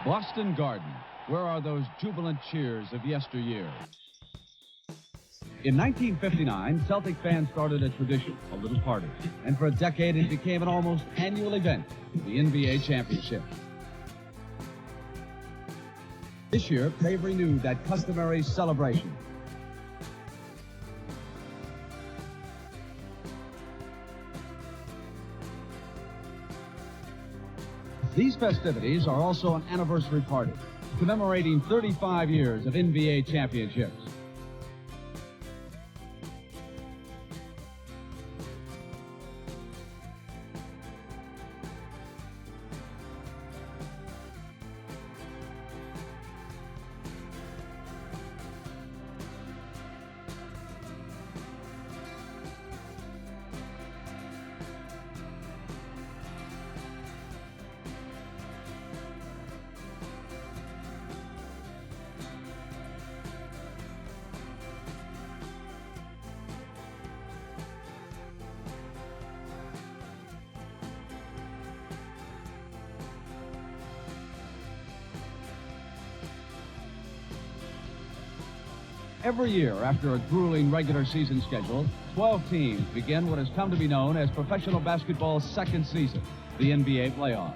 Boston Garden. Where are those jubilant cheers of yesteryear? In 1959, Celtic fans started a tradition, a little party. And for a decade, it became an almost annual event, the NBA Championship. This year, they've renewed that customary celebration. These festivities are also an anniversary party, commemorating 35 years of NBA championships. Every year, after a grueling regular season schedule, 12 teams begin what has come to be known as professional basketball's second season, the NBA playoffs.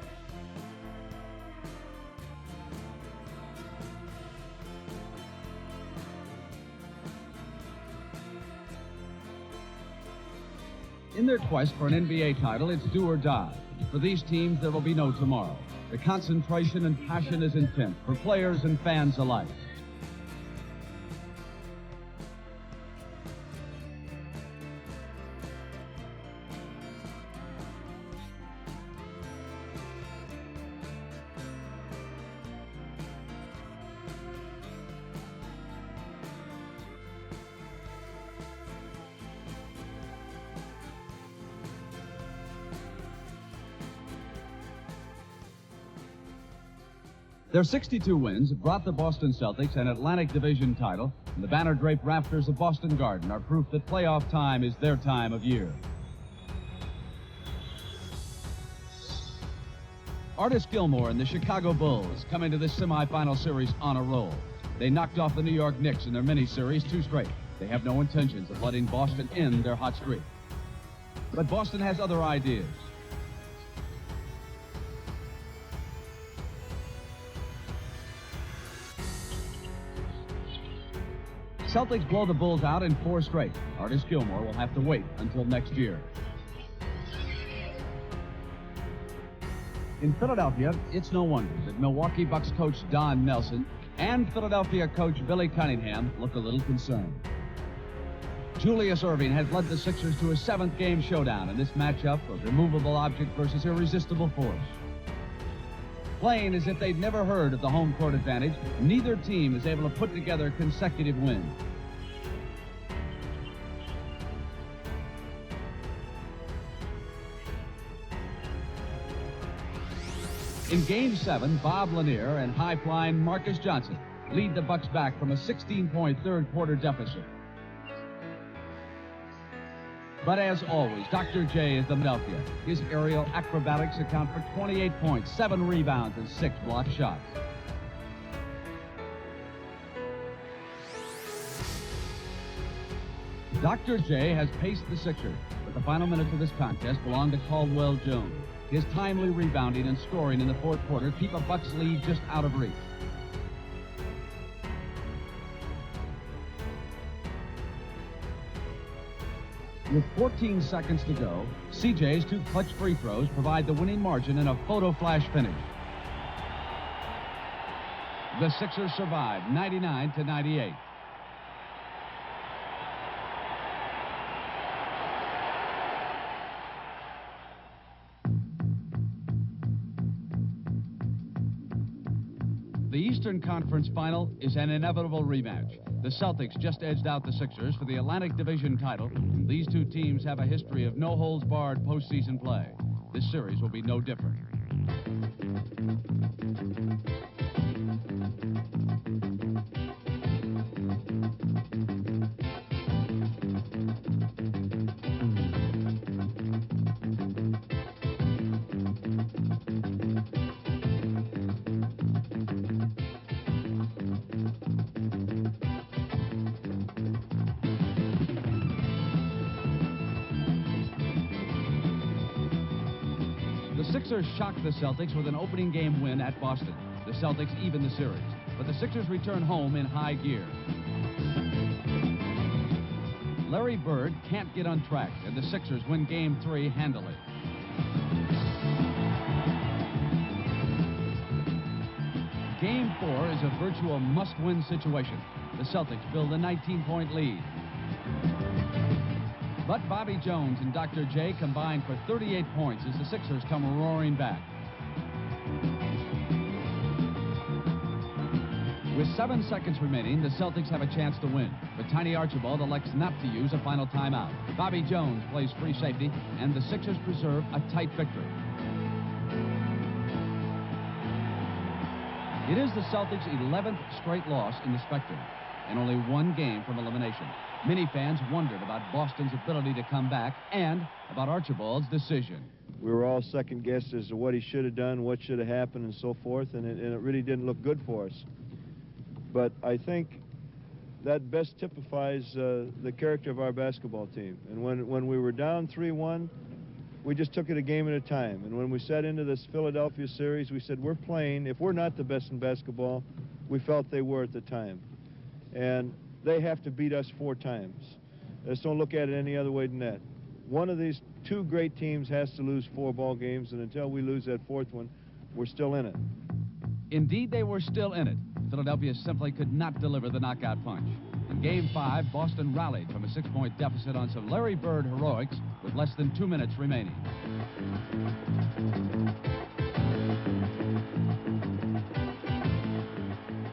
In their quest for an NBA title, it's do or die. For these teams, there will be no tomorrow. The concentration and passion is intense for players and fans alike. Their 62 wins brought the Boston Celtics an Atlantic Division title, and the banner-draped rafters of Boston Garden are proof that playoff time is their time of year. Artis Gilmore and the Chicago Bulls come into this semifinal series on a roll. They knocked off the New York Knicks in their mini-series 2 straight. They have no intentions of letting Boston end their hot streak. But Boston has other ideas. Celtics blow the Bulls out in 4 straight. Artis Gilmore will have to wait until next year. In Philadelphia, it's no wonder that Milwaukee Bucks coach Don Nelson and Philadelphia coach Billy Cunningham look a little concerned. Julius Erving has led the Sixers to a 7th game showdown in this matchup of immovable object versus irresistible force. Playing as if they'd never heard of the home court advantage, neither team is able to put together consecutive wins. In Game 7, Bob Lanier and high-flying Marcus Johnson lead the Bucks back from a 16-point third-quarter deficit. But as always, Dr. J is the Philadelphia. His aerial acrobatics account for 28 points, 7 rebounds, and 6 blocked shots. Dr. J has paced the Sixers, but the final minutes of this contest belong to Caldwell Jones. His timely rebounding and scoring in the 4th quarter keep a Bucks lead just out of reach. With 14 seconds to go, CJ's 2 clutch free throws provide the winning margin in a photo flash finish. The Sixers survive 99-98. The Eastern Conference Final is an inevitable rematch. The Celtics just edged out the Sixers for the Atlantic Division title. These 2 teams have a history of no-holds-barred postseason play. This series will be no different. Sixers shocked the Celtics with an opening game win at Boston. The Celtics even the series, but the Sixers return home in high gear. Larry Bird can't get on track, and the Sixers win Game 3 handily. Game 4 is a virtual must-win situation. The Celtics build a 19-point lead. But Bobby Jones and Dr. J combine for 38 points as the Sixers come roaring back. With 7 seconds remaining, the Celtics have a chance to win, but Tiny Archibald elects not to use a final timeout. Bobby Jones plays free safety, and the Sixers preserve a tight victory. It is the Celtics' 11th straight loss in the Spectrum, and only 1 game from elimination. Many fans wondered about Boston's ability to come back and about Archibald's decision. We were all second-guessed as to what he should have done, what should have happened, and so forth, and it really didn't look good for us. But I think that best typifies the character of our basketball team. And when we were down 3-1, we just took it a game at a time. And when we set into this Philadelphia series, we said, we're playing. If we're not the best in basketball, we felt they were at the time. And they have to beat us 4 times. Let's don't look at it any other way than that. One of these 2 great teams has to lose 4 ball games, and until we lose that 4th one, we're still in it. Indeed, they were still in it. Philadelphia simply could not deliver the knockout punch. In Game 5, Boston rallied from a 6-point deficit on some Larry Bird heroics with less than 2 minutes remaining.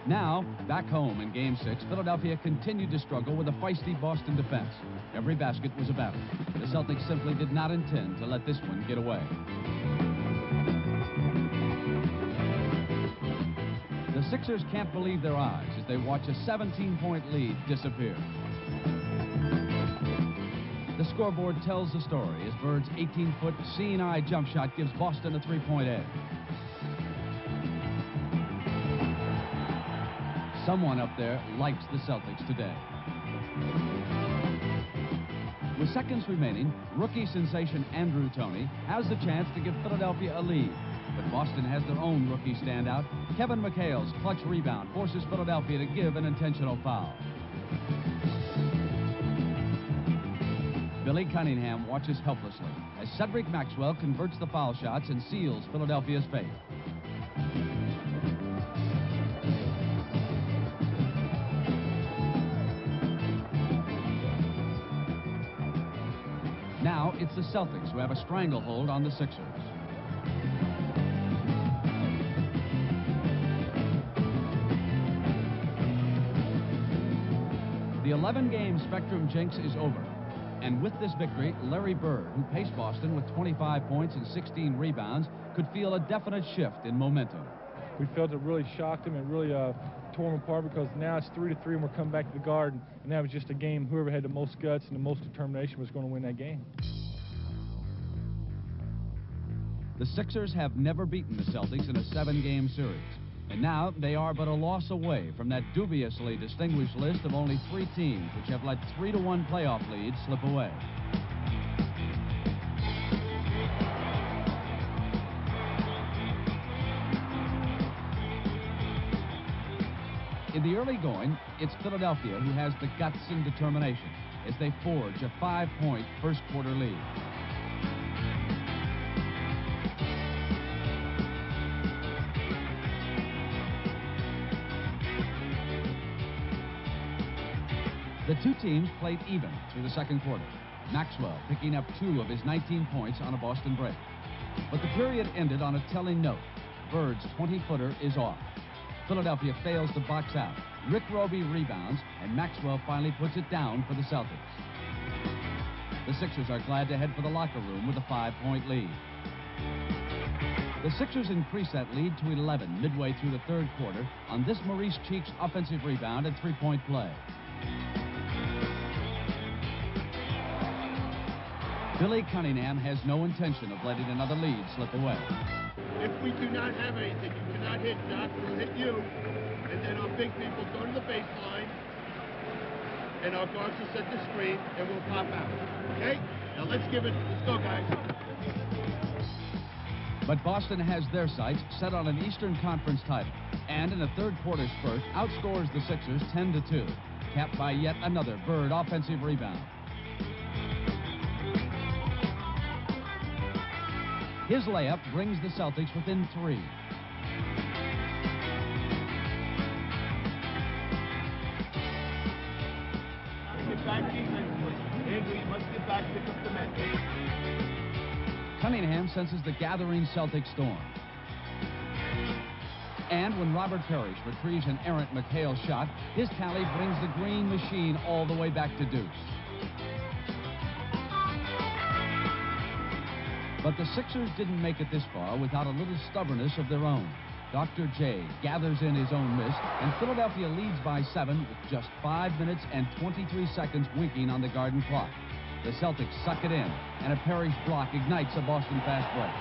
Now, back home in Game 6, Philadelphia continued to struggle with a feisty Boston defense. Every basket was a battle. The Celtics simply did not intend to let this one get away. The Sixers can't believe their eyes as they watch a 17-point lead disappear. The scoreboard tells the story as Bird's 18-foot seeing-eye jump shot gives Boston a 3-point edge. Someone up there likes the Celtics today. With seconds remaining, rookie sensation Andrew Toney has the chance to give Philadelphia a lead. But Boston has their own rookie standout. Kevin McHale's clutch rebound forces Philadelphia to give an intentional foul. Billy Cunningham watches helplessly as Cedric Maxwell converts the foul shots and seals Philadelphia's fate. Now it's the Celtics who have a stranglehold on the Sixers. The 11-game Spectrum jinx is over. And with this victory, Larry Bird, who paced Boston with 25 points and 16 rebounds, could feel a definite shift in momentum. We felt it really shocked him. It really tore him apart because now it's 3-3 and we're coming back to the Garden. And that was just a game. Whoever had the most guts and the most determination was going to win that game. The Sixers have never beaten the Celtics in a 7-game series. And now they are but a loss away from that dubiously distinguished list of only 3 teams which have let 3-1 playoff leads slip away. In the early going, it's Philadelphia who has the guts and determination as they forge a 5-point first-quarter lead. The 2 teams played even through the second quarter. Maxwell picking up 2 of his 19 points on a Boston break. But the period ended on a telling note. Bird's 20-footer is off. Philadelphia fails to box out. Rick Roby rebounds, and Maxwell finally puts it down for the Celtics. The Sixers are glad to head for the locker room with a 5-point lead. The Sixers increase that lead to 11 midway through the third quarter on this Maurice Cheek's offensive rebound and 3-point play. Billy Cunningham has no intention of letting another lead slip away. If we do not have anything, you cannot hit. Doc will hit you, and then our big people go to the baseline, and our guards will set the screen, and we'll pop out. Okay? Now let's give it. Let's go, guys. But Boston has their sights set on an Eastern Conference title, and in a third-quarter spurt, outscores the Sixers 10-2, capped by yet another Bird offensive rebound. His layup brings the Celtics within 3. Get back defensively. Andrew, you must get back, pick up the men. Cunningham senses the gathering Celtic storm. And when Robert Parrish retrieves an errant McHale shot, his tally brings the green machine all the way back to deuce. But the Sixers didn't make it this far without a little stubbornness of their own. Dr. J gathers in his own miss, and Philadelphia leads by 7 with just 5 minutes and 23 seconds winking on the Garden clock. The Celtics suck it in, and a Parrish block ignites a Boston fast break.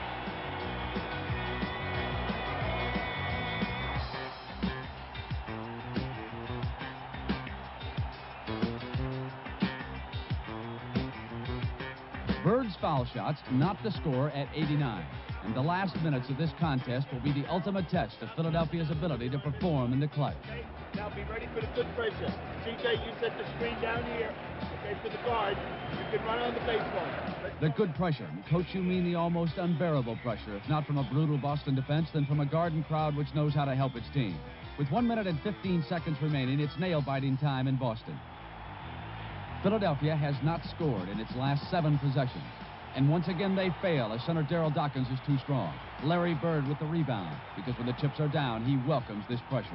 Bird's foul shots knocked the score at 89. And the last minutes of this contest will be the ultimate test of Philadelphia's ability to perform in the clutch. Okay, now be ready for the good pressure. CJ, you set the screen down here. Okay, for the guard. You can run on the baseline. The good pressure. Coach, you mean the almost unbearable pressure, if not from a brutal Boston defense, then from a Garden crowd which knows how to help its team. With 1 minute and 15 seconds remaining, it's nail-biting time in Boston. Philadelphia has not scored in its last 7 possessions. And once again, they fail as center Daryl Dawkins is too strong. Larry Bird with the rebound, because when the chips are down, he welcomes this pressure.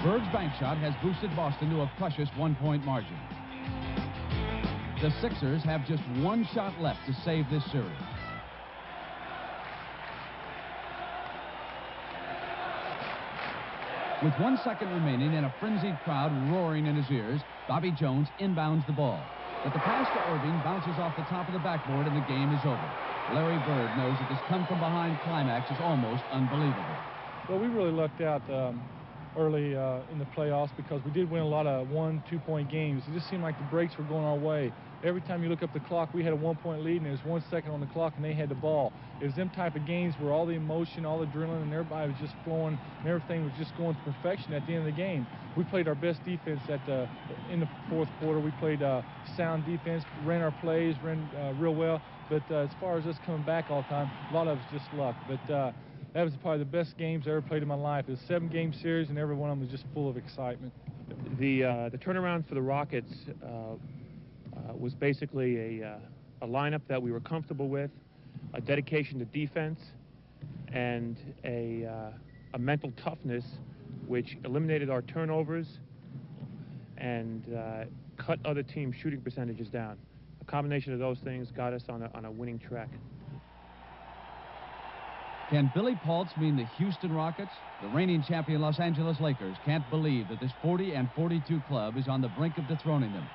Bird's bank shot has boosted Boston to a precious 1-point margin. The Sixers have just 1 shot left to save this series. With 1 second remaining and a frenzied crowd roaring in his ears, Bobby Jones inbounds the ball. But the pass to Irving bounces off the top of the backboard and the game is over. Larry Bird knows that this come-from-behind climax is almost unbelievable. Well, we really lucked out early in the playoffs because we did win a lot of 1-2 point games. It just seemed like the breaks were going our way. Every time you look up the clock, we had a 1-point lead, and there was 1 second on the clock, and they had the ball. It was them type of games where all the emotion, all the adrenaline, and everybody was just flowing, and everything was just going to perfection at the end of the game. We played our best defense in the 4th quarter. We played sound defense, ran our plays, ran real well. But as far as us coming back all the time, a lot of it was just luck. But that was probably the best games I ever played in my life. It was a 7-game series, and every one of them was just full of excitement. The turnaround for the Rockets was basically a lineup that we were comfortable with, a dedication to defense, and a mental toughness which eliminated our turnovers and cut other teams' shooting percentages down. A combination of those things got us on a winning track. Can Billy Paultz mean the Houston Rockets? The reigning champion Los Angeles Lakers can't believe that this 40-42 club is on the brink of dethroning them.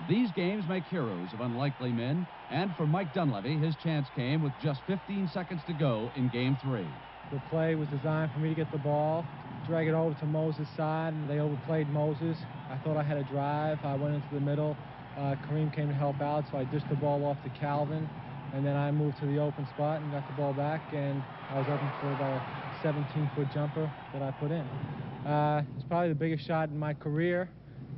These games make heroes of unlikely men, and for Mike Dunleavy, his chance came with just 15 seconds to go in Game 3. The play was designed for me to get the ball, drag it over to Moses' side, and they overplayed Moses. I thought I had a drive. I went into the middle. Kareem came to help out, so I dished the ball off to Calvin, and then I moved to the open spot and got the ball back, and I was open for about a 17-foot jumper that I put in. It's probably the biggest shot in my career,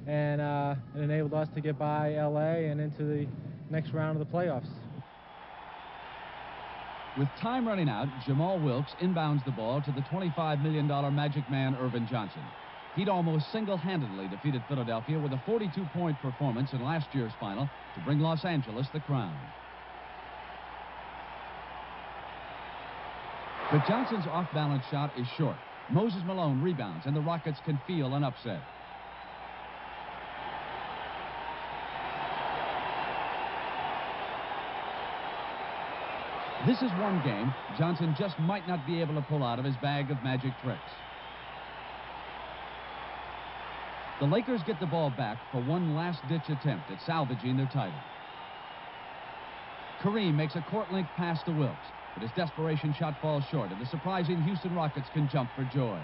and it enabled us to get by L.A. and into the next round of the playoffs. With time running out, Jamal Wilkes inbounds the ball to the $25 million Magic Man Irvin Johnson. He'd almost single-handedly defeated Philadelphia with a 42-point performance in last year's final to bring Los Angeles the crown. But Johnson's off-balance shot is short. Moses Malone rebounds, and the Rockets can feel an upset. This is one game Johnson just might not be able to pull out of his bag of magic tricks. The Lakers get the ball back for one last-ditch attempt at salvaging their title. Kareem makes a court-length pass to Wilkes, but his desperation shot falls short, and the surprising Houston Rockets can jump for joy.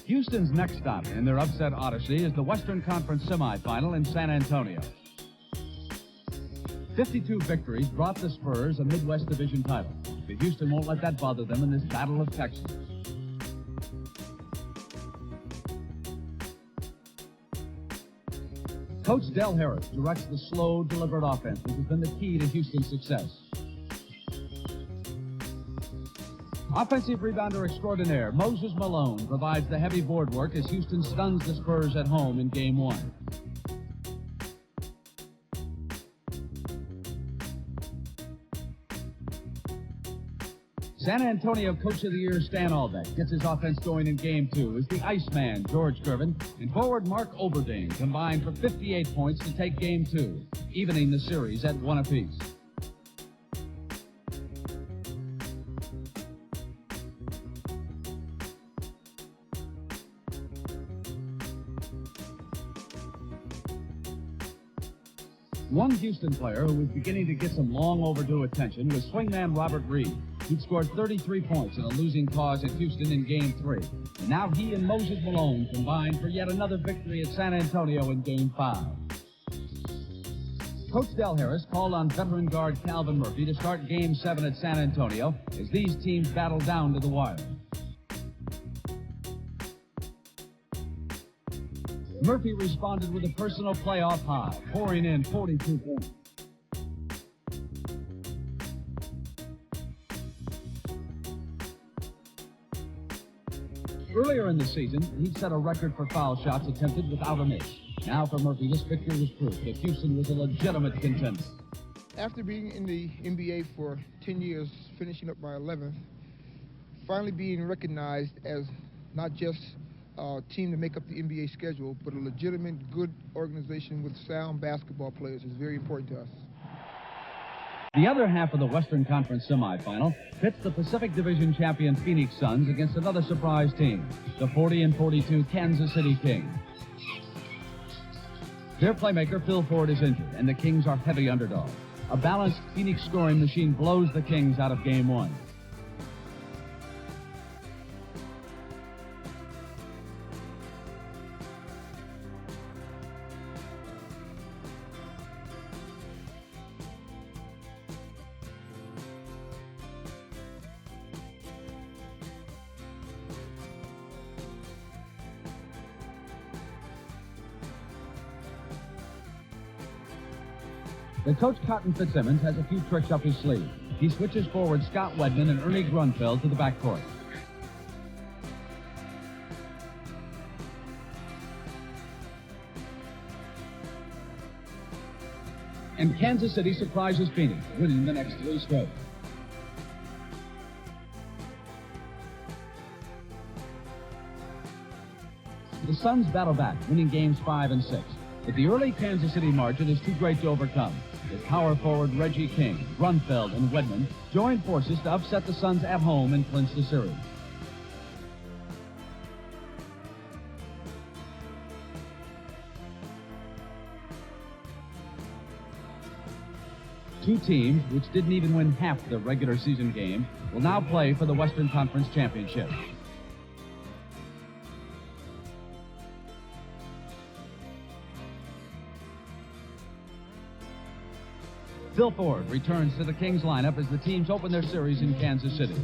Houston's next stop in their upset odyssey is the Western Conference semifinal in San Antonio. 52 victories brought the Spurs a Midwest Division title, but Houston won't let that bother them in this Battle of Texas. Coach Del Harris directs the slow, deliberate offense, which has been the key to Houston's success. Offensive rebounder extraordinaire Moses Malone provides the heavy board work as Houston stuns the Spurs at home in Game 1. San Antonio Coach of the Year Stan Albeck gets his offense going in Game 2 as the Iceman George Gervin and forward Mark Oberdane combine for 58 points to take Game 2, evening the series at 1 apiece. One Houston player who was beginning to get some long overdue attention was swingman Robert Reed. He'd scored 33 points in a losing cause at Houston in Game 3. And now he and Moses Malone combined for yet another victory at San Antonio in Game 5. Coach Del Harris called on veteran guard Calvin Murphy to start Game 7 at San Antonio as these teams battle down to the wire. Murphy responded with a personal playoff high, pouring in 42 points. Earlier in the season, he'd set a record for foul shots attempted without a miss. Now for Murphy, this victory was proof that Houston was a legitimate contender. After being in the NBA for 10 years, finishing up my 11th, finally being recognized as not just a team to make up the NBA schedule, but a legitimate, good organization with sound basketball players is very important to us. The other half of the Western Conference semifinal pits the Pacific Division champion Phoenix Suns against another surprise team, the 40-42 Kansas City Kings. Their playmaker Phil Ford is injured, and the Kings are heavy underdogs. A balanced Phoenix scoring machine blows the Kings out of Game 1. The coach, Cotton Fitzsimmons, has a few tricks up his sleeve. He switches forward Scott Wedman and Ernie Grunfeld to the backcourt. And Kansas City surprises Phoenix, winning the next 3 straight. The Suns battle back, winning games 5 and 6. But the early Kansas City margin is too great to overcome. As power forward Reggie King, Grunfeld, and Wedman join forces to upset the Suns at home and clinch the series. Two teams, which didn't even win half the regular season game, will now play for the Western Conference Championship. Phil Ford returns to the Kings lineup as the teams open their series in Kansas City.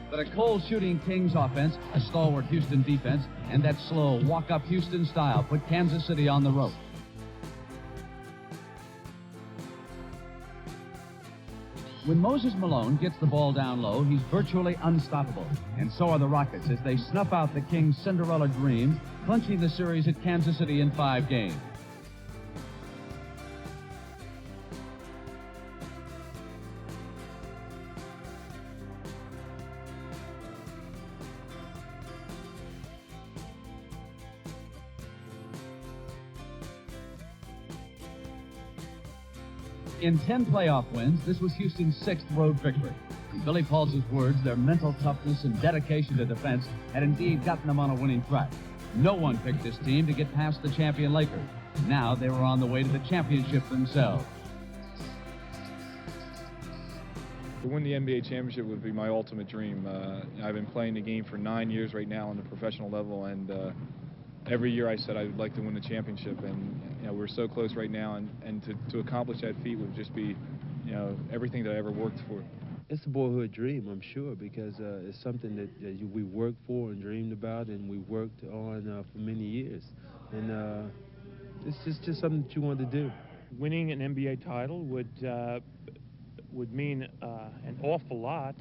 But a cold shooting Kings offense, a stalwart Houston defense, and that slow walk-up Houston style put Kansas City on the rope. When Moses Malone gets the ball down low, he's virtually unstoppable. And so are the Rockets as they snuff out the Kings' Cinderella dreams, clinching the series at Kansas City in 5 games. In 10 playoff wins, this was Houston's 6th road victory. In Billy Paul's words, their mental toughness and dedication to defense had indeed gotten them on a winning track. No one picked this team to get past the champion Lakers. Now they were on the way to the championship themselves. To win the NBA championship would be my ultimate dream. I've been playing the game for 9 years right now on the professional level, and every year I said I would like to win the championship, and we're so close right now, and to accomplish that feat would just be everything that I ever worked for. It's a boyhood dream, I'm sure, because it's something that we worked for and dreamed about, and we worked on for many years. And it's just something that you want to do. Winning an NBA title would mean an awful lot.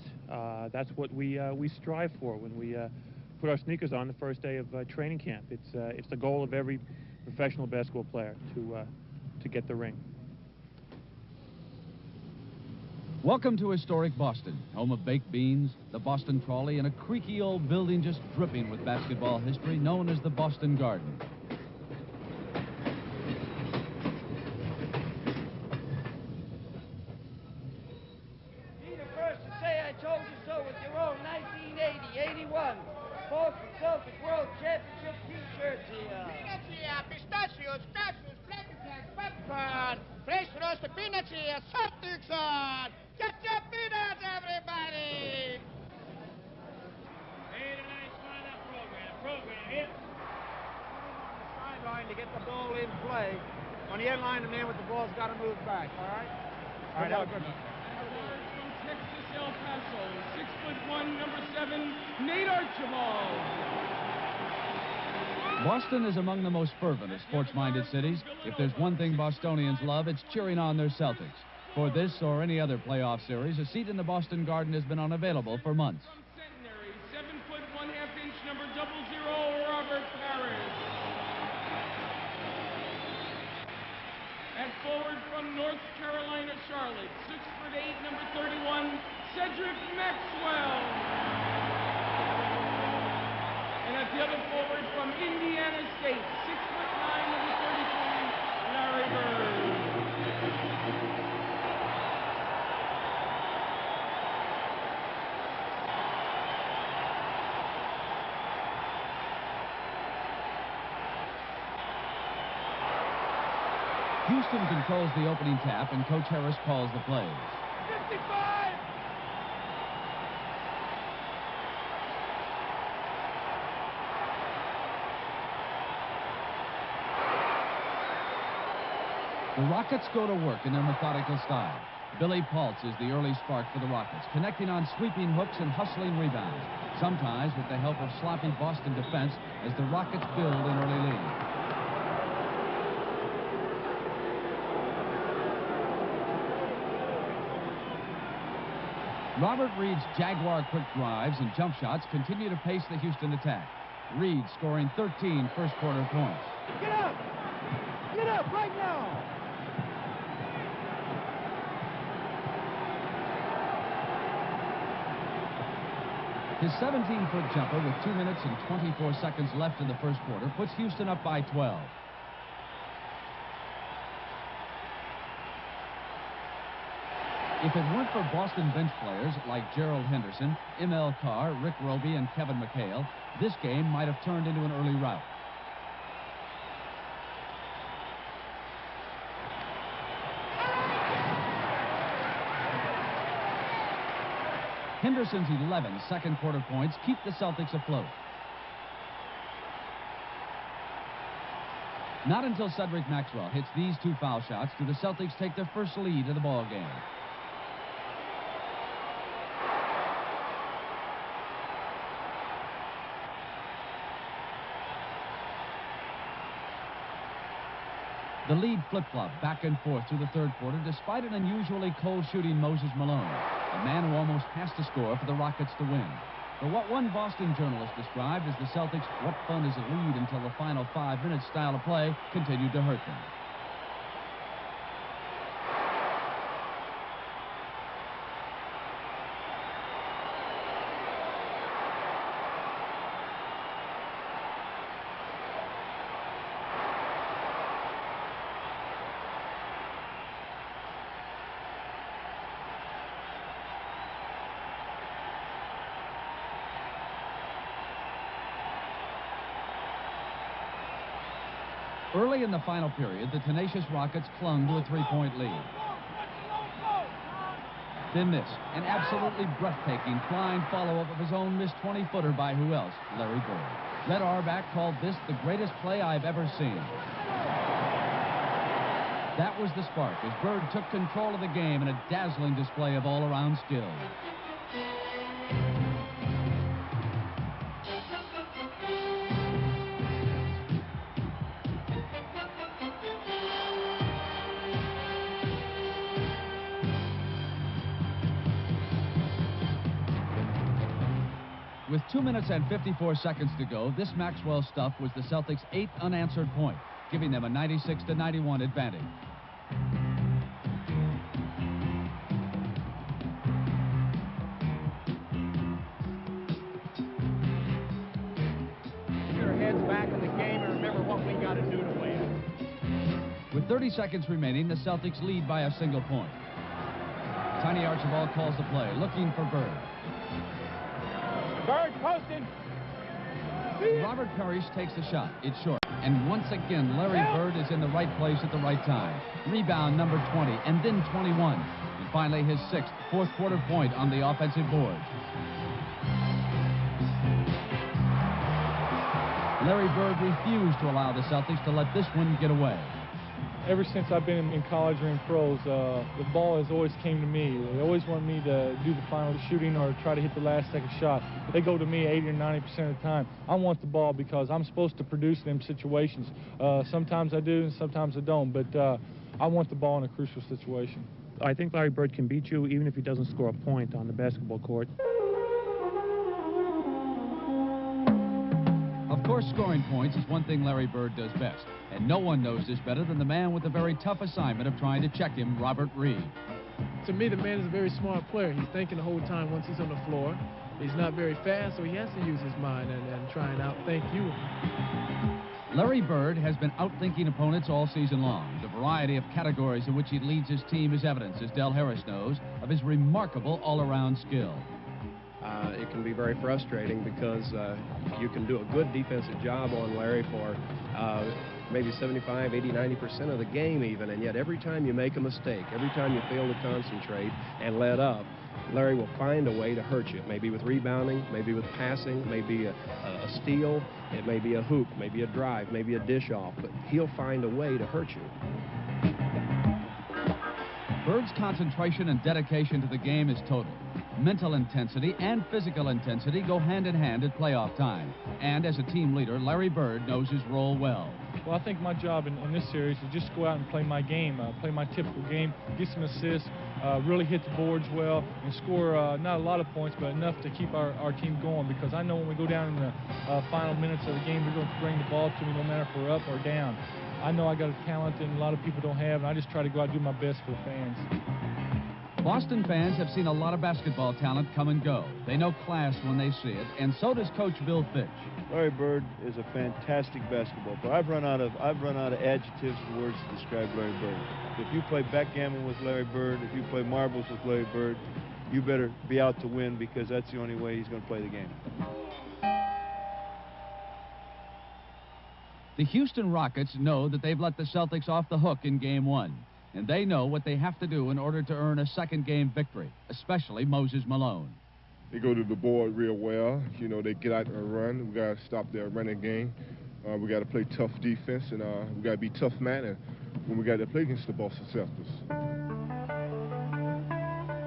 That's what we strive for when we put our sneakers on the first day of training camp. It's the goal of every professional basketball player to get the ring. Welcome to historic Boston, home of baked beans, the Boston Trolley, and a creaky old building just dripping with basketball history known as the Boston Garden. Be the first to say I told you so with your own 1980-81 Boston Celtics World Championship T-shirts here. Peanuts here, pistachios, cashews, blackjacks, popcorn. Place for us the peanuts here, Celtics on. Get your peanuts, everybody! Hey, tonight's lineup program here. On the sideline to get the ball in play. On the end line, the man with the ball's got to move back, all right? All right, have a good one. From Texas, El Paso, 6'1", number 7, Nate Archibald. Boston is among the most fervent of sports-minded cities. If there's one thing Bostonians love, it's cheering on their Celtics. For this or any other playoff series, a seat in the Boston Garden has been unavailable for months. From Centenary, 7'1½" number 00, Robert Parrish. At forward from North Carolina, Charlotte, 6'8", number 31, Cedric Maxwell. And at the other forward from Indiana State, 6'9", number 33, Larry Bird. Houston controls the opening tap, and Coach Harris calls the plays. 55! The Rockets go to work in their methodical style. Billy Paultz is the early spark for the Rockets, connecting on sweeping hooks and hustling rebounds, sometimes with the help of sloppy Boston defense as the Rockets build an early lead. Robert Reed's Jaguar quick drives and jump shots continue to pace the Houston attack. Reed scoring 13 first-quarter points. Get up! Get up right now! His 17-foot jumper with 2 minutes and 24 seconds left in the first quarter puts Houston up by 12. If it weren't for Boston bench players like Gerald Henderson, M.L. Carr, Rick Roby, and Kevin McHale, this game might have turned into an early rout. Henderson's 11 second-quarter points keep the Celtics afloat. Not until Cedric Maxwell hits these two foul shots do the Celtics take their first lead of the ball game. The lead flip-flopped back and forth through the third quarter despite an unusually cold-shooting Moses Malone, a man who almost has to score for the Rockets to win. But what one Boston journalist described as the Celtics' "what fun is a lead until the final 5 minutes" style of play continued to hurt them. Early in the final period, the tenacious Rockets clung to a 3-point lead. Then this, an absolutely breathtaking flying follow-up of his own missed 20-footer by who else? Larry Bird. Red Auerbach called this the greatest play I've ever seen. That was the spark as Bird took control of the game in a dazzling display of all-around skill. With 2 minutes and 54 seconds to go, this Maxwell stuff was the Celtics' 8th unanswered point, giving them a 96-91 advantage. Keep your heads back in the game and remember what we got to do to win. With 30 seconds remaining, the Celtics lead by a single point. Tiny Archibald calls the play, looking for Bird. Bird posted. Robert Parrish takes the shot. It's short. And once again, Larry Bird is in the right place at the right time. Rebound number 20, and then 21. And finally, his 6th fourth-quarter point on the offensive board. Larry Bird refused to allow the Celtics to let this one get away. Ever since I've been in college or in pros, the ball has always came to me. They always want me to do the final shooting or try to hit the last second shot. They go to me 80 or 90% of the time. I want the ball because I'm supposed to produce them situations. Sometimes I do and sometimes I don't, but I want the ball in a crucial situation. I think Larry Bird can beat you even if he doesn't score a point on the basketball court. Of course, scoring points is one thing Larry Bird does best, and no one knows this better than the man with the very tough assignment of trying to check him, Robert Reed. To me, the man is a very smart player. He's thinking the whole time once he's on the floor. He's not very fast, so he has to use his mind and try and outthink you. Larry Bird has been outthinking opponents all season long. The variety of categories in which he leads his team is evidence, as Del Harris knows, of his remarkable all-around skill. It can be very frustrating because you can do a good defensive job on Larry for maybe 75, 80, 90% of the game even, and yet every time you make a mistake, every time you fail to concentrate and let up, Larry will find a way to hurt you. Maybe with rebounding, maybe with passing, maybe a steal, it may be a hoop, maybe a drive, maybe a dish off, but he'll find a way to hurt you. Bird's concentration and dedication to the game is total. Mental intensity and physical intensity go hand in hand at playoff time. And as a team leader, Larry Bird knows his role well. Well, I think my job in this series is just go out and play my game, play my typical game, get some assists, really hit the boards well, and score not a lot of points, but enough to keep our team going, because I know when we go down in the final minutes of the game, they're going to bring the ball to me no matter if we're up or down. I know I got a talent that a lot of people don't have, and I just try to go out and do my best for the fans. Boston fans have seen a lot of basketball talent come and go. They know class when they see it, and so does Coach Bill Fitch. Larry Bird is a fantastic basketball player. I've run out of adjectives and words to describe Larry Bird. If you play backgammon with Larry Bird, if you play marbles with Larry Bird, you better be out to win, because that's the only way he's going to play the game. The Houston Rockets know that they've let the Celtics off the hook in Game 1. And they know what they have to do in order to earn a second game victory, especially Moses Malone. They go to the board real well. You know, they get out and run. We got to stop their running game. We got to play tough defense, and we got to be tough man when we got to play against the Boston Celtics.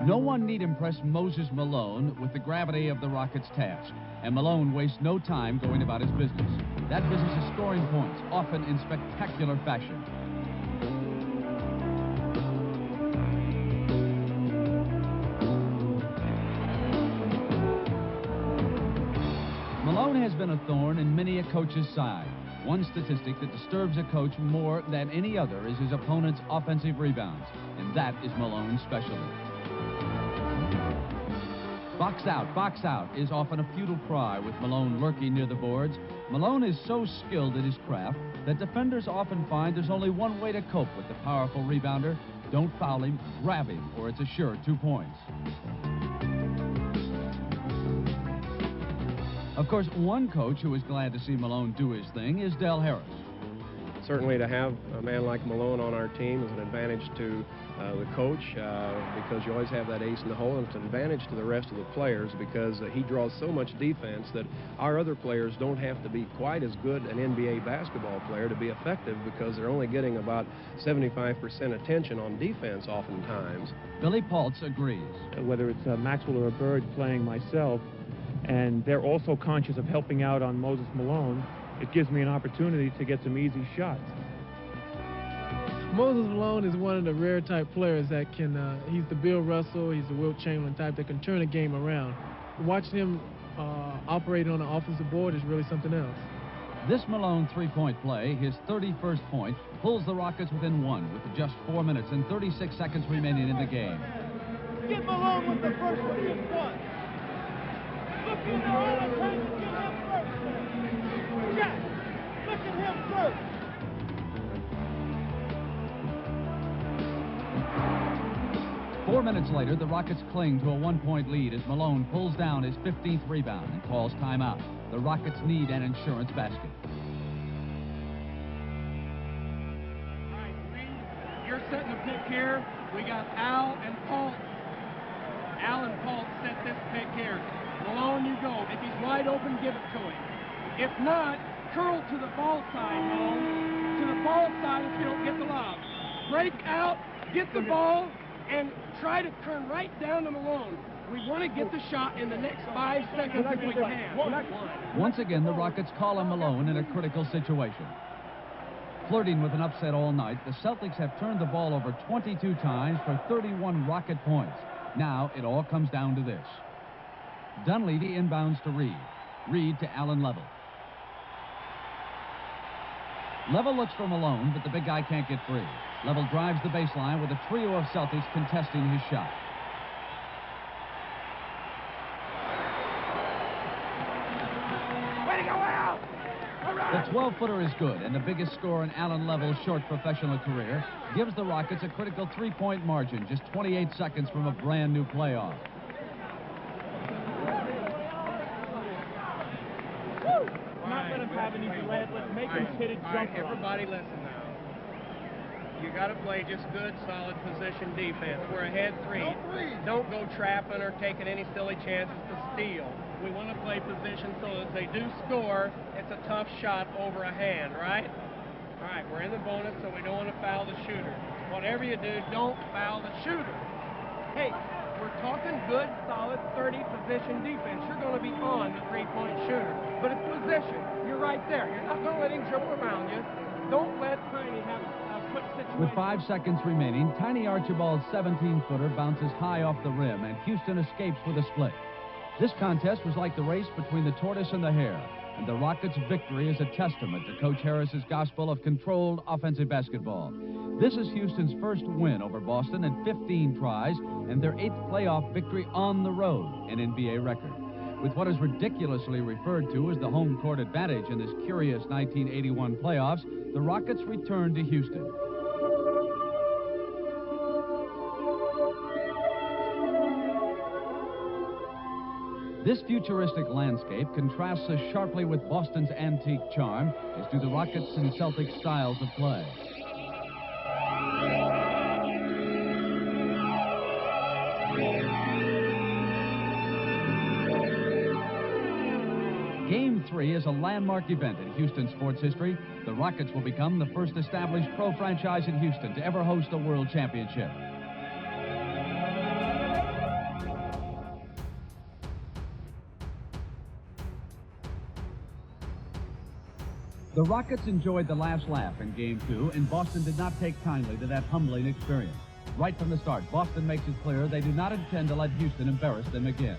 No one need impress Moses Malone with the gravity of the Rockets' task, and Malone wastes no time going about his business. That business is scoring points, often in spectacular fashion. Malone has been a thorn in many a coach's side. One statistic that disturbs a coach more than any other is his opponent's offensive rebounds, and that is Malone's specialty. Box out is often a futile cry with Malone lurking near the boards. Malone is so skilled at his craft that defenders often find there's only one way to cope with the powerful rebounder. Don't foul him, grab him, or it's a sure 2 points. Of course, one coach who is glad to see Malone do his thing is Del Harris. Certainly to have a man like Malone on our team is an advantage to the coach because you always have that ace in the hole, and it's an advantage to the rest of the players because he draws so much defense that our other players don't have to be quite as good an NBA basketball player to be effective because they're only getting about 75% attention on defense oftentimes. Billy Paltz agrees. Whether it's Maxwell or a Bird playing myself, and they're also conscious of helping out on Moses Malone, it gives me an opportunity to get some easy shots. Moses Malone is one of the rare type players that can, he's the Bill Russell, he's the Wilt Chamberlain type that can turn a game around. Watching him operate on the offensive board is really something else. This Malone three-point play, his 31st point, pulls the Rockets within one with just 4 minutes and 36 seconds remaining in the game. Get Malone with the first one, just one. Look in there all the time to get him first. Jack, look at him first. Four minutes later, the Rockets cling to a one-point lead as Malone pulls down his 15th rebound and calls timeout. The Rockets need an insurance basket. All right, Reed, you're setting the pick here. We got Al and Paul. Al and Paul set this pick here. Malone, you go. If he's wide open, give it to him. If not, curl to the ball side, Malone. To the ball side if you don't get the lob. Break out, get the ball, and try to turn right down to Malone. We want to get the shot in the next 5 seconds if we can. Once again, the Rockets call on Malone in a critical situation. Flirting with an upset all night, the Celtics have turned the ball over 22 times for 31 Rocket points. Now it all comes down to this. Dunleavy inbounds to Reed. Reed to Allen Level. Level looks for Malone, but the big guy can't get free. Level drives the baseline with a trio of Celtics contesting his shot. Way to go, Al! All right. The 12-footer is good, and the biggest score in Allen Level's short professional career gives the Rockets a critical 3-point margin, just 28 seconds from a brand-new playoff. Not let him have any delay. Let's make him hit a jumper. Everybody listen now. You got to play just good, solid position defense. We're ahead 3. Don't go trapping or taking any silly chances to steal. We want to play position so that if they do score, it's a tough shot over a hand, right? All right, we're in the bonus, so we don't want to foul the shooter. Whatever you do, don't foul the shooter. Hey, we're talking good, solid, 30 position defense. You're going to be on the three-point shooter. But it's position. You're right there. You're not going to let him dribble around you. Don't let Tiny have a quick situation. With 5 seconds remaining, Tiny Archibald's 17-footer bounces high off the rim, and Houston escapes with a split. This contest was like the race between the tortoise and the hare, and the Rockets' victory is a testament to Coach Harris's gospel of controlled offensive basketball. This is Houston's first win over Boston in 15 tries, and their 8th playoff victory on the road, an NBA record. With what is ridiculously referred to as the home court advantage in this curious 1981 playoffs, the Rockets return to Houston. This futuristic landscape contrasts as sharply with Boston's antique charm as do the Rockets' and Celtics' styles of play. Game 3 is a landmark event in Houston sports history. The Rockets will become the first established pro franchise in Houston to ever host a world championship. The Rockets enjoyed the last laugh in Game 2, and Boston did not take kindly to that humbling experience. Right from the start, Boston makes it clear they do not intend to let Houston embarrass them again.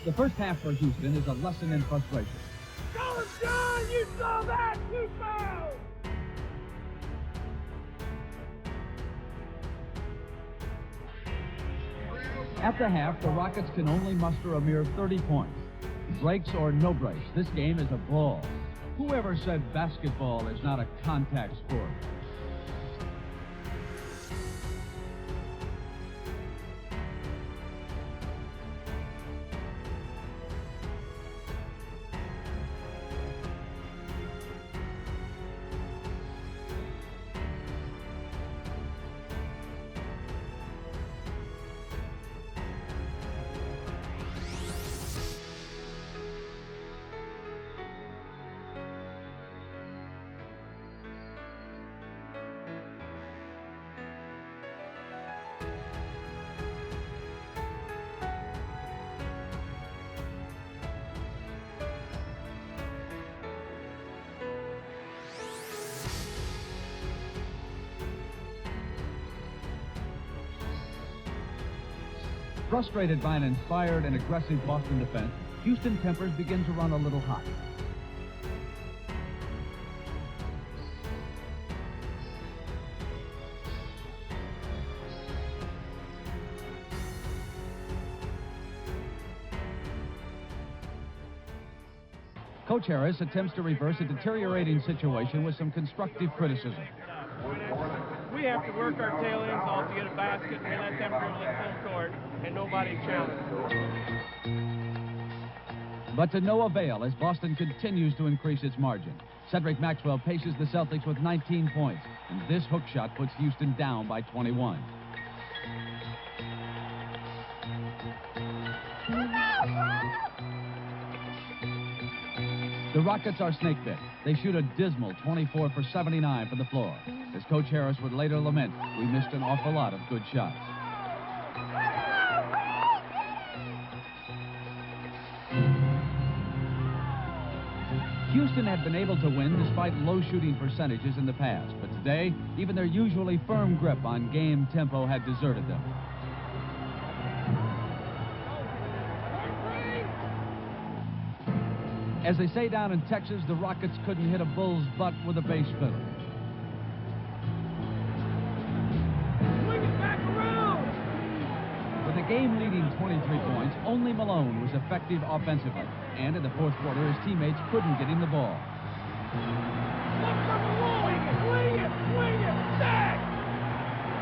The first half for Houston is a lesson in frustration. Go, John! You saw that! You fouled! At the half, the Rockets can only muster a mere 30 points. Breaks or no breaks, this game is a brawl. Whoever said basketball is not a contact sport? Frustrated by an inspired and aggressive Boston defense, Houston tempers begin to run a little hot. Coach Harris attempts to reverse a deteriorating situation with some constructive criticism. We have to work our tail ends off to get a basket, and we let them dribble at full court, and nobody's challenged. But to no avail as Boston continues to increase its margin. Cedric Maxwell paces the Celtics with 19 points, and this hook shot puts Houston down by 21. The Rockets are snake-bit. They shoot a dismal 24 for 79 from the floor. As Coach Harris would later lament, we missed an awful lot of good shots. Houston had been able to win despite low shooting percentages in the past, but today, even their usually firm grip on game tempo had deserted them. As they say down in Texas, the Rockets couldn't hit a bull's butt with a bass fiddle. With the game-leading 23 points, only Malone was effective offensively, and in the fourth quarter, his teammates couldn't get him the ball.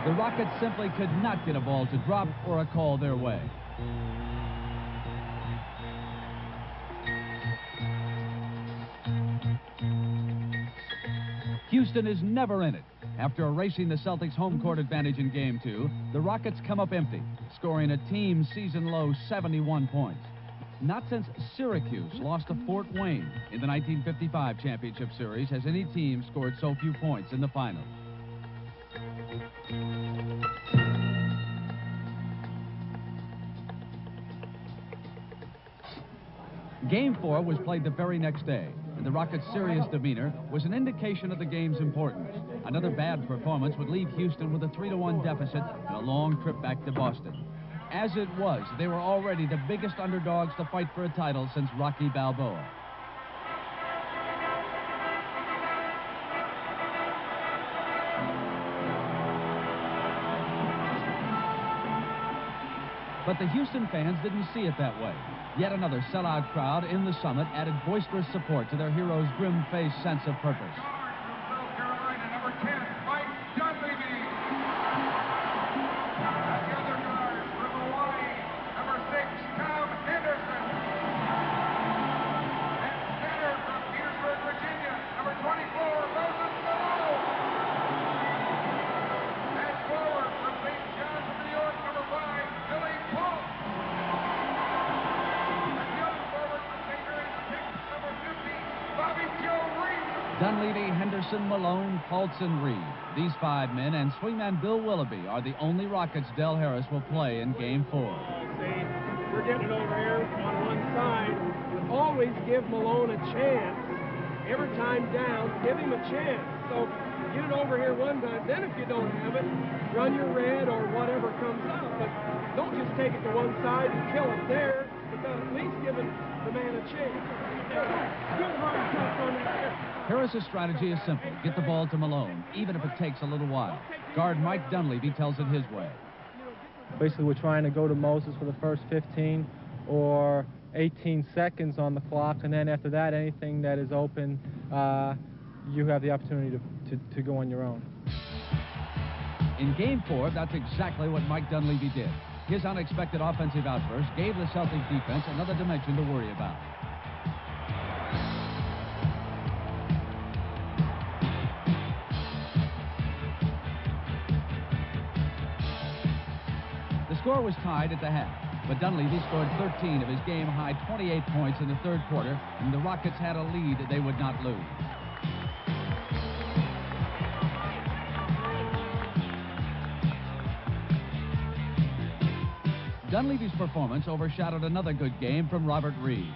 The Rockets simply could not get a ball to drop or a call their way. Houston is never in it. After erasing the Celtics' home court advantage in Game 2, the Rockets come up empty, scoring a team season-low 71 points. Not since Syracuse lost to Fort Wayne in the 1955 championship series has any team scored so few points in the finals. Game 4 was played the very next day, and the Rockets' serious demeanor was an indication of the game's importance. Another bad performance would leave Houston with a 3-1 deficit and a long trip back to Boston. As it was, they were already the biggest underdogs to fight for a title since Rocky Balboa. But the Houston fans didn't see it that way. Yet another sellout crowd in the Summit added boisterous support to their hero's grim-faced sense of purpose. Dunleavy, Henderson, Malone, Paulson, Reed. These five men and swingman Bill Willoughby are the only Rockets Del Harris will play in Game 4. See, we're getting it over here on one side. You always give Malone a chance. Every time down, give him a chance. So get it over here one time. Then if you don't have it, run your red or whatever comes up. But don't just take it to one side and kill it there without at least giving the man a chance. Harris's strategy is simple. Get the ball to Malone, even if it takes a little while. Guard Mike Dunleavy tells it his way. Basically, we're trying to go to Moses for the first 15 or 18 seconds on the clock, and then after that, anything that is open, you have the opportunity to go on your own. In Game 4, that's exactly what Mike Dunleavy did. His unexpected offensive outburst gave the Celtics defense another dimension to worry about. The score was tied at the half, but Dunleavy scored 13 of his game-high 28 points in the third quarter, and the Rockets had a lead that they would not lose. Dunleavy's performance overshadowed another good game from Robert Reed.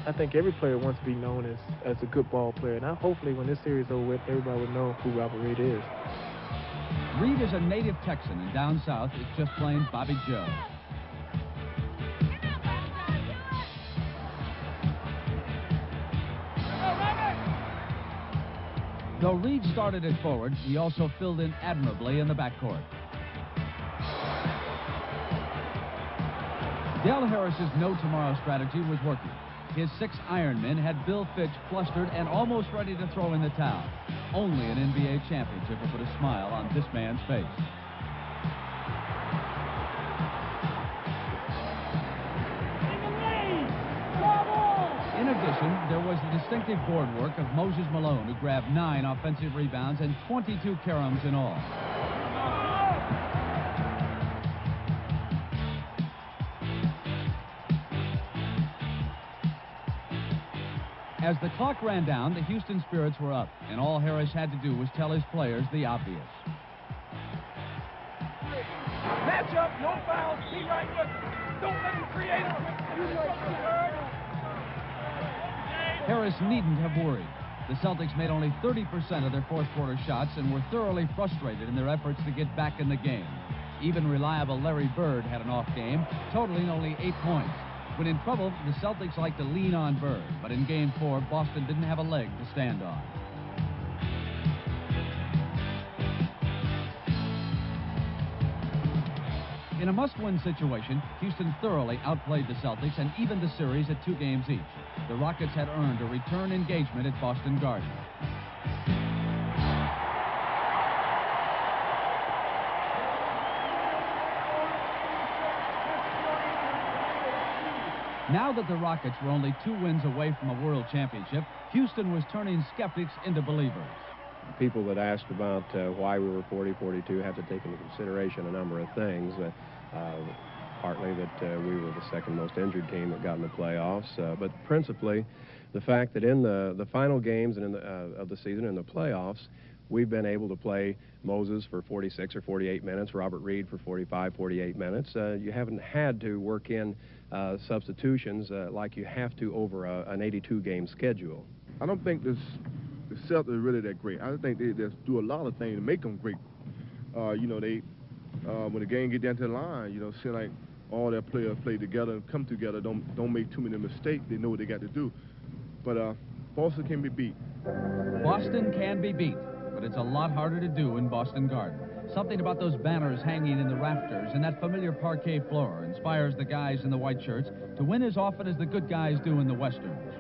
I think every player wants to be known as a good ball player. Now, hopefully, when this series is over with, everybody will know who Robert Reed is. Reed is a native Texan, and down south, it's just plain Bobby Joe. Though Reed started at forward, he also filled in admirably in the backcourt. Del Harris's no tomorrow strategy was working. His 6 Ironmen had Bill Fitch flustered and almost ready to throw in the towel. Only an NBA championship will put a smile on this man's face. In addition, there was the distinctive board work of Moses Malone, who grabbed 9 offensive rebounds and 22 caroms in all. As the clock ran down, the Houston Spirits were up, and all Harris had to do was tell his players the obvious. Match up, no fouls, be right with it. Don't let him create them. Harris needn't have worried. The Celtics made only 30% of their fourth quarter shots and were thoroughly frustrated in their efforts to get back in the game. Even reliable Larry Bird had an off game, totaling only 8 points. When in trouble, the Celtics like to lean on Bird, but in Game 4, Boston didn't have a leg to stand on. In a must-win situation, Houston thoroughly outplayed the Celtics and evened the series at 2 games each. The Rockets had earned a return engagement at Boston Garden. Now that the Rockets were only 2 wins away from a world championship, Houston was turning skeptics into believers. People that asked about why we were 40-42 have to take into consideration a number of things. Partly that we were the second most injured team that got in the playoffs, but principally the fact that in the final games and of the season in the playoffs, we've been able to play Moses for 46 or 48 minutes, Robert Reed for 45, 48 minutes. You haven't had to work in substitutions like you have to over an 82-game schedule. I don't think the Celtics are really that great. I think they just do a lot of things to make them great. You know, they when the game get down to the line, you know, seem like all their players play together and come together, don't make too many mistakes. They know what they got to do. But Boston can be beat. Boston can be beat, but it's a lot harder to do in Boston Garden. Something about those banners hanging in the rafters and that familiar parquet floor inspires the guys in the white shirts to win as often as the good guys do in the Westerns.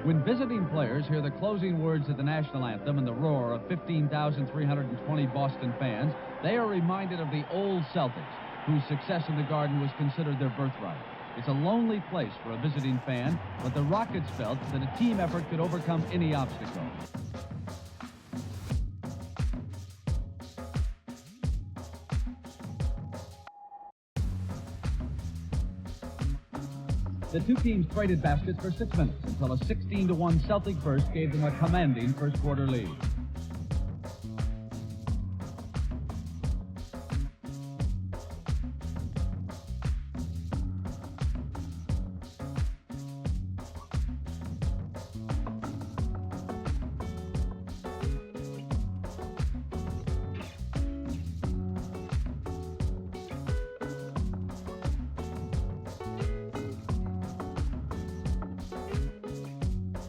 When visiting players hear the closing words of the national anthem and the roar of 15,320 Boston fans, they are reminded of the old Celtics, whose success in the Garden was considered their birthright. It's a lonely place for a visiting fan, but the Rockets felt that a team effort could overcome any obstacle. The 2 teams traded baskets for 6 minutes until a 16-1 Celtic burst gave them a commanding first quarter lead.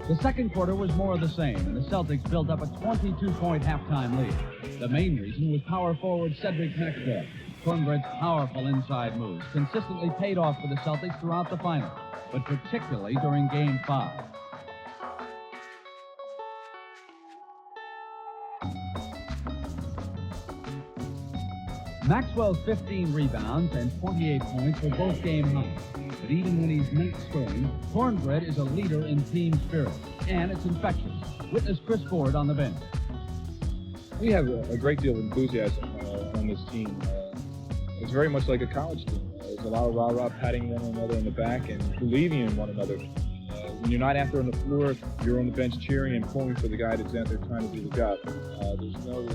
The second quarter was more of the same, and the Celtics built up a 22-point halftime lead. The main reason was power forward Cedric Maxwell. Cornbread's powerful inside moves consistently paid off for the Celtics throughout the final, but particularly during Game 5. Maxwell's 15 rebounds and 28 points were both game high. But even when he's not scoring, Cornbread is a leader in team spirit, and it's infectious. Witness Chris Ford on the bench. We have a great deal of enthusiasm on this team. It's very much like a college team. There's a lot of rah-rah patting one another on the back and believing in one another. When you're not out there on the floor, you're on the bench cheering and pulling for the guy that's out there trying to do the job. There's no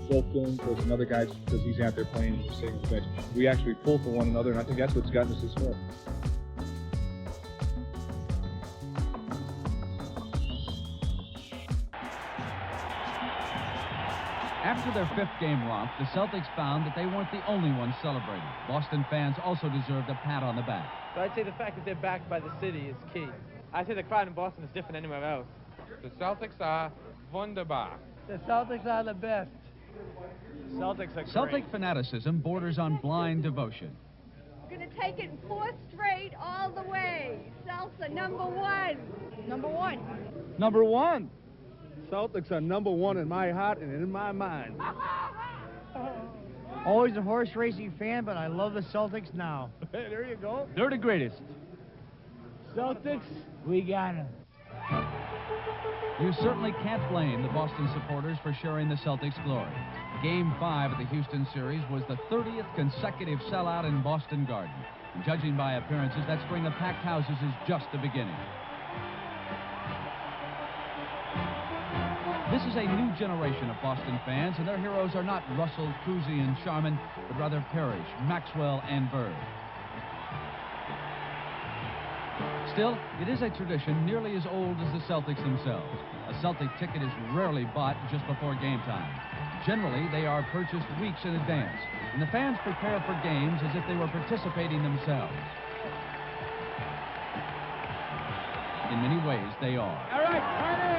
fulfilling towards another guy because he's out there playing and sitting on the bench. We actually pull for one another, and I think that's what's gotten us this far. After their fifth game romp, the Celtics found that they weren't the only ones celebrating. Boston fans also deserved a pat on the back. But I'd say the fact that they're backed by the city is key. I'd say the crowd in Boston is different than anywhere else. The Celtics are wunderbar. The Celtics are the best. Celtics are great. Celtic fanaticism borders on blind devotion. We're going to take it in 4 straight all the way. Celtics number 1. Number 1. Number 1. Celtics are number 1 in my heart and in my mind. Always a horse racing fan, but I love the Celtics now. There you go. They're the greatest. Celtics, we got them. You certainly can't blame the Boston supporters for sharing the Celtics' glory. Game 5 of the Houston series was the 30th consecutive sellout in Boston Garden. And judging by appearances, that string of packed houses is just the beginning. This is a new generation of Boston fans, and their heroes are not Russell, Cousy, and Sharman, but rather Parrish, Maxwell, and Bird. Still, it is a tradition nearly as old as the Celtics themselves. A Celtic ticket is rarely bought just before game time. Generally, they are purchased weeks in advance, and the fans prepare for games as if they were participating themselves. In many ways, they are. All right, 20.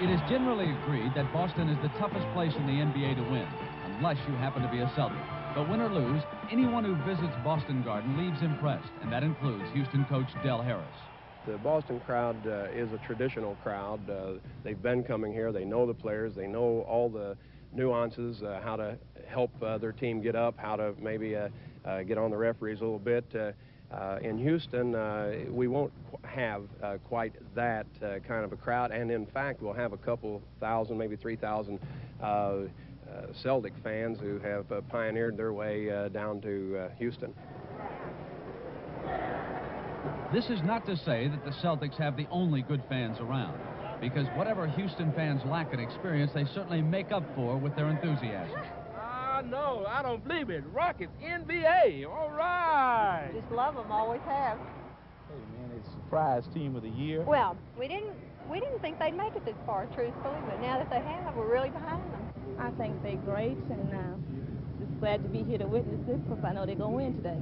It is generally agreed that Boston is the toughest place in the NBA to win, unless you happen to be a Celtic. But win or lose, anyone who visits Boston Garden leaves impressed, and that includes Houston coach Del Harris. The Boston crowd is a traditional crowd. They've been coming here. They know the players. They know all the nuances, how to help their team get up, how to maybe get on the referees a little bit. In Houston, we won't have quite that kind of a crowd, and in fact, we'll have a couple thousand, maybe 3,000 Celtic fans who have pioneered their way down to Houston. This is not to say that the Celtics have the only good fans around, because whatever Houston fans lack in experience, they certainly make up for with their enthusiasm. No, I don't believe it. Rockets, NBA, all right. Just love them, always have. Hey, man, it's surprise team of the year. Well, we didn't think they'd make it this far, truthfully, but now that they have, we're really behind them. I think they're great, and just glad to be here to witness this because I know they're going to win today.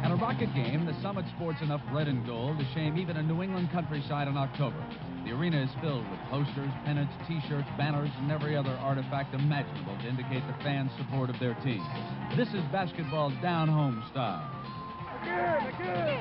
At a Rocket game, the Summit sports enough red and gold to shame even a New England countryside in October. The arena is filled with posters, pennants, T-shirts, banners, and every other artifact imaginable to indicate the fans' support of their team. This is basketball's down-home style. Good.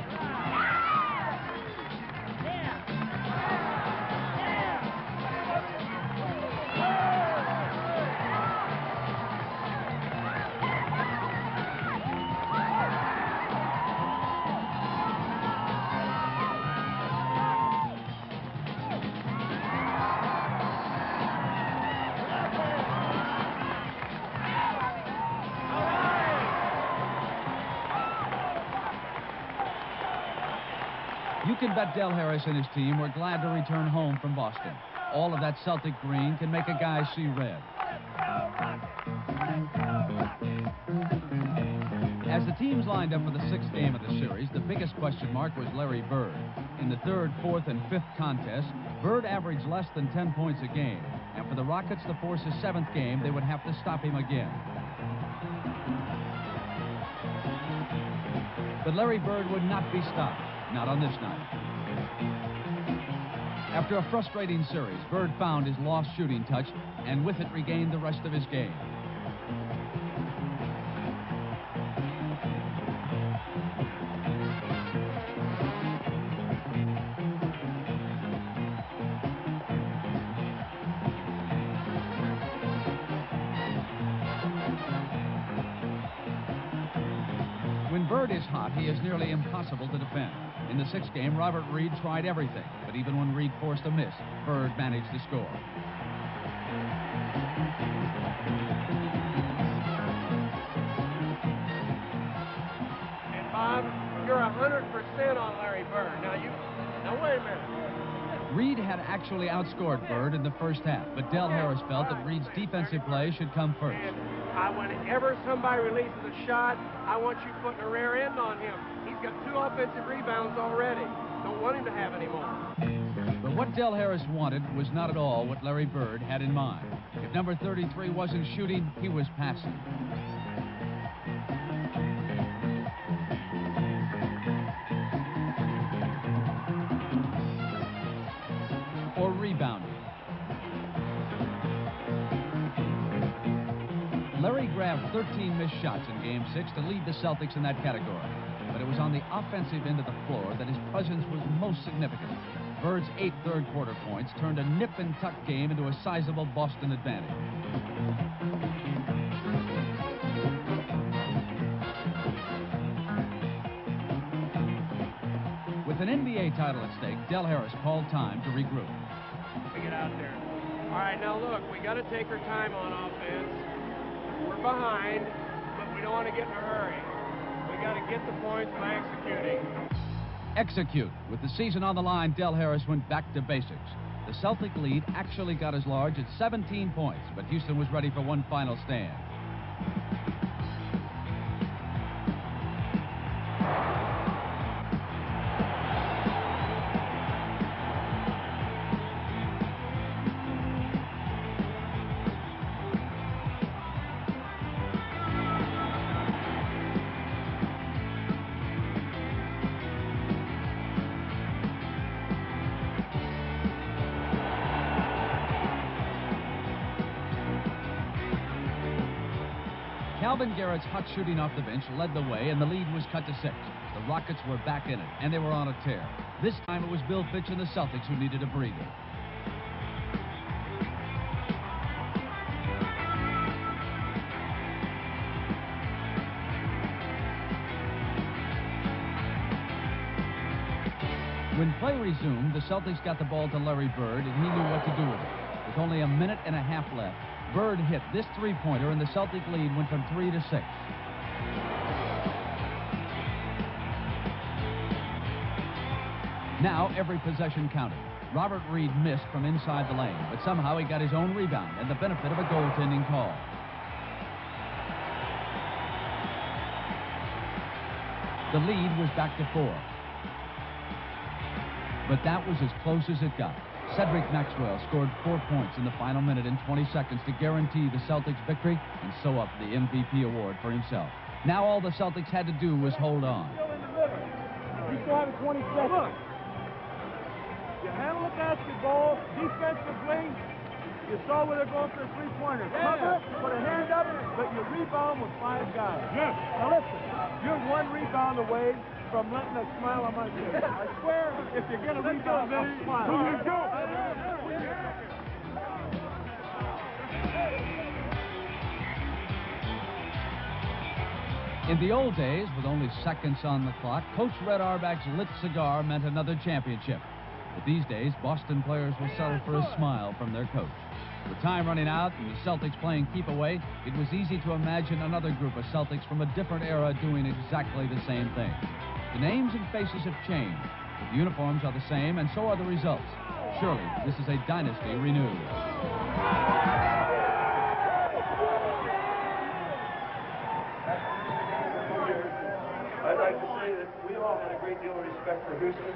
You can bet Del Harris and his team were glad to return home from Boston. All of that Celtic green can make a guy see red. As the teams lined up for the sixth game of the series, the biggest question mark was Larry Bird. In the third, fourth, and fifth contests, Bird averaged less than 10 points a game. And for the Rockets to force a seventh game, they would have to stop him again. But Larry Bird would not be stopped. Not on this night. After a frustrating series, Bird found his lost shooting touch and with it regained the rest of his game. Bird is hot, he is nearly impossible to defend. In the sixth game, Robert Reed tried everything, but even when Reed forced a miss, Bird managed to score. And Bob, you're 100% on Larry Bird. Now wait a minute. Reed had actually outscored Bird in the first half, but Del Harris felt that Reed's defensive play should come first. Whenever somebody releases a shot, I want you putting a rear end on him. He's got 2 offensive rebounds already. Don't want him to have any more. But what Del Harris wanted was not at all what Larry Bird had in mind. If number 33 wasn't shooting, he was passing. Or rebounding. Larry grabbed 13 missed shots in Game 6 to lead the Celtics in that category. But it was on the offensive end of the floor that his presence was most significant. Bird's 8 third-quarter points turned a nip-and-tuck game into a sizable Boston advantage. With an NBA title at stake, Del Harris called time to regroup. We get out there. All right, now look, we got to take our time on offense. We're behind, but we don't want to get in a hurry. We got to get the points by executing. Execute. With the season on the line, Del Harris went back to basics. The Celtic lead actually got as large as 17 points, but Houston was ready for one final stand. Calvin Garrett's hot shooting off the bench led the way, and the lead was cut to 6. The Rockets were back in it, and they were on a tear. This time it was Bill Fitch and the Celtics who needed a breather. When play resumed, the Celtics got the ball to Larry Bird, and he knew what to do with it. With only a minute and a half left, Bird hit this three-pointer, and the Celtic lead went from 3 to 6. Now every possession counted. Robert Reed missed from inside the lane, but somehow he got his own rebound and the benefit of a goaltending call. The lead was back to 4. But that was as close as it got. Cedric Maxwell scored 4 points in the final minute and 20 seconds to guarantee the Celtics victory and sew up the MVP award for himself. Now all the Celtics had to do was hold on. You still have 20 seconds. Look, you handle the basketball defensively. You saw where they're going for the three-pointer. Cover, put a hand up, but you rebound with 5 guys. Yes. Now listen, you're 1 rebound away from letting a smile on my face. I swear, if you get a rebound, I'll smile. Let's go. In the old days, with only seconds on the clock, Coach Red Auerbach's lit cigar meant another championship. But these days, Boston players will settle for a smile from their coach. With time running out and the Celtics playing keep away, it was easy to imagine another group of Celtics from a different era doing exactly the same thing. The names and faces have changed, but the uniforms are the same, and so are the results. Surely, this is a dynasty renewed. I'd like to say that we all had a great deal of respect for Houston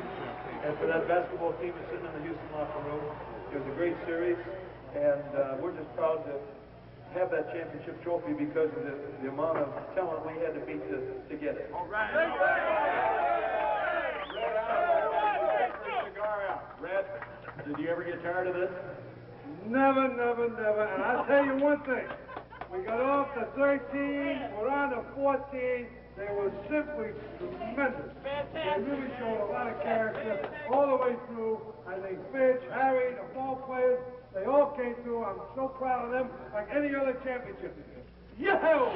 and for that basketball team that's sitting in the Houston locker room. It was a great series, and we're just proud to have that championship trophy because of the amount of talent we had to beat to get it. All right. Red, did you ever get tired of this? Never, never, never. And I'll tell you one thing. We got off to 13, we're on to 14. They were simply tremendous. They really showed a lot of character all the way through. I think Fitch, Harry, the ball players, they all came through. I'm so proud of them, like any other championship. Yahoo!